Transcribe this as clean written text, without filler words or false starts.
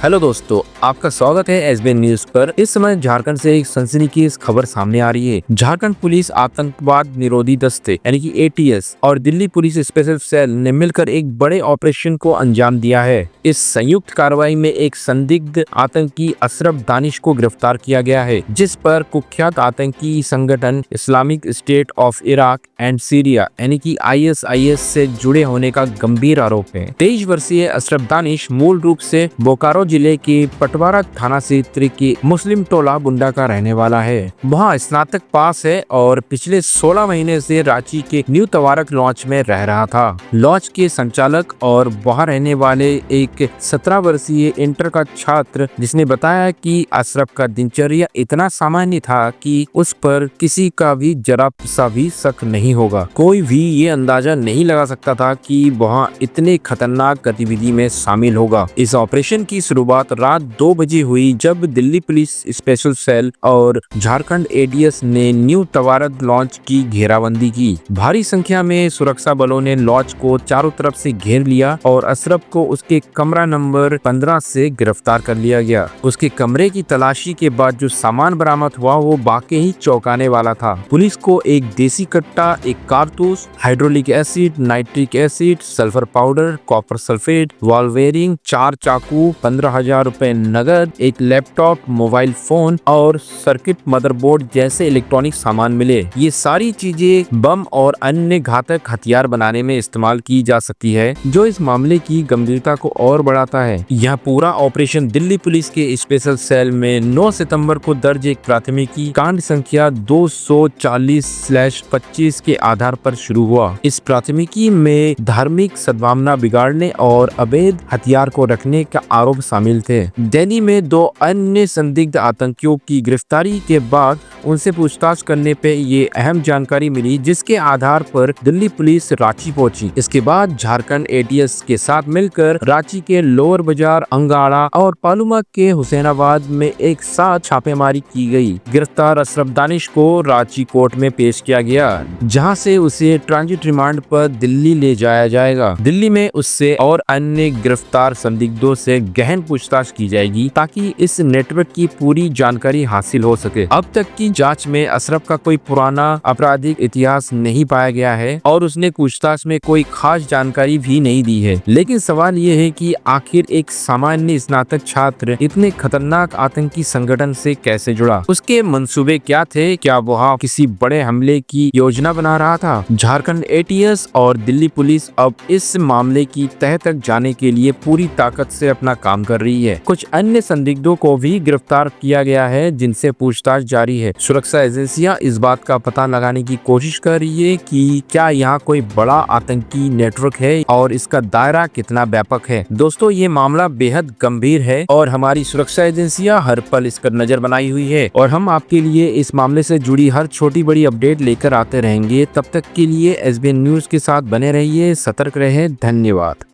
Hello दोस्तों, आपका स्वागत है एसबीएन न्यूज पर। इस समय झारखंड से एक सनसनीखेज खबर सामने आ रही है। झारखंड पुलिस आतंकवाद निरोधी दस्ते यानी कि एटीएस और दिल्ली पुलिस स्पेशल सेल ने मिलकर एक बड़े ऑपरेशन को अंजाम दिया है। इस संयुक्त कार्रवाई में एक संदिग्ध आतंकी अशरफ दानिश को गिरफ्तार किया गया है, जिस पर कुख्यात आतंकी संगठन Islamic state of Iraq and Syria यानी कि ISIS से जुड़े होने का गंभीर आरोप है। 23 वर्षीय अशरफ दानिश मूल रूप से बोकारो जिले के पटवारा थाना क्षेत्र के मुस्लिम टोला बुंडा का रहने वाला है। वहाँ स्नातक पास है और पिछले 16 महीने से रांची के न्यू तवारक लॉज में रह रहा था। लॉज के संचालक और वहाँ रहने वाले एक 17 वर्षीय इंटर का छात्र जिसने बताया कि अशरफ का दिनचर्या इतना सामान्य था कि उस पर किसी का भी जरा सा भी शक नहीं होगा। कोई भी ये अंदाजा नहीं लगा सकता था कि वहाँ इतने खतरनाक गतिविधि में शामिल होगा। इस ऑपरेशन की शुरुआत रात 2 बजे हुई, जब दिल्ली पुलिस स्पेशल सेल और झारखंड एटीएस ने न्यू तवारक लॉज की घेराबंदी की। भारी संख्या में सुरक्षा बलों ने लॉज को चारों तरफ से घेर लिया और अशरफ को उसके कमरा नंबर 15 से गिरफ्तार कर लिया गया। उसके कमरे की तलाशी के बाद जो सामान बरामद हुआ वो वाकई ही चौंकाने वाला था। पुलिस को एक देसी कट्टा, एक कारतूस, hydraulic acid, nitric acid, sulphur powder, copper sulphate, wall bearing, 4 चाकू, 15,000 रुपए नगद, एक लैपटॉप, मोबाइल फोन और सर्किट मदरबोर्ड जैसे इलेक्ट्रॉनिक सामान मिले। ये सारी चीजें बम और अन्य घातक हथियार बनाने में इस्तेमाल की जा सकती है, जो इस मामले की गंभीरता को और बढ़ाता है। यह पूरा ऑपरेशन दिल्ली पुलिस के स्पेशल सेल में 9 सितंबर को दर्ज एक प्राथमिकी कांड संख्या 240/25 के आधार पर शुरू हुआ। इस प्राथमिकी में धार्मिक सद्भावना बिगाड़ने और अवैध हथियार को रखने का आरोप शामिल थे। दिल्ली में 2 अन्य संदिग्ध आतंकियों की गिरफ्तारी के बाद उनसे पूछताछ करने पे ये अहम जानकारी मिली, जिसके आधार पर दिल्ली पुलिस रांची पहुंची। इसके बाद झारखंड एटीएस के साथ मिलकर रांची के लोअर बाजार, अंगाड़ा और पालुमा के हुसैनाबाद में एक साथ छापेमारी की गई। गिरफ्तार अशरफ दानिश को रांची कोर्ट में पेश किया गया, जहां से उसे ट्रांजिट रिमांड पर दिल्ली ले जाया जाएगा। दिल्ली में उससे और अन्य गिरफ्तार संदिग्धों से गहन पूछताछ की जाएगी, ताकि इस नेटवर्क की पूरी जानकारी हासिल हो सके। अब तक की जांच में अशरफ का कोई पुराना आपराधिक इतिहास नहीं पाया गया है और उसने पूछताछ में कोई खास जानकारी भी नहीं दी है। लेकिन सवाल ये है कि आखिर एक सामान्य स्नातक छात्र इतने खतरनाक आतंकी संगठन से कैसे जुड़ा? उसके मंसूबे क्या थे? क्या वह किसी बड़े हमले की योजना बना रहा था? झारखंड एटीएस और दिल्ली पुलिस अब इस मामले की तह तक जाने के लिए पूरी ताकत से अपना काम कर रही है। कुछ अन्य संदिग्धों को भी गिरफ्तार किया गया है, जिनसे पूछताछ जारी है। सुरक्षा एजेंसियां इस बात का पता लगाने की कोशिश कर रही है कि क्या यहाँ कोई बड़ा आतंकी नेटवर्क है और इसका दायरा कितना व्यापक है। दोस्तों, ये मामला बेहद गंभीर है और हमारी सुरक्षा एजेंसियां हर पल इस पर नजर बनाई हुई है और हम आपके लिए इस मामले से जुड़ी हर छोटी बड़ी अपडेट लेकर आते रहेंगे। तब तक के लिए एसबीएन न्यूज के साथ बने रहिए, सतर्क रहे। धन्यवाद।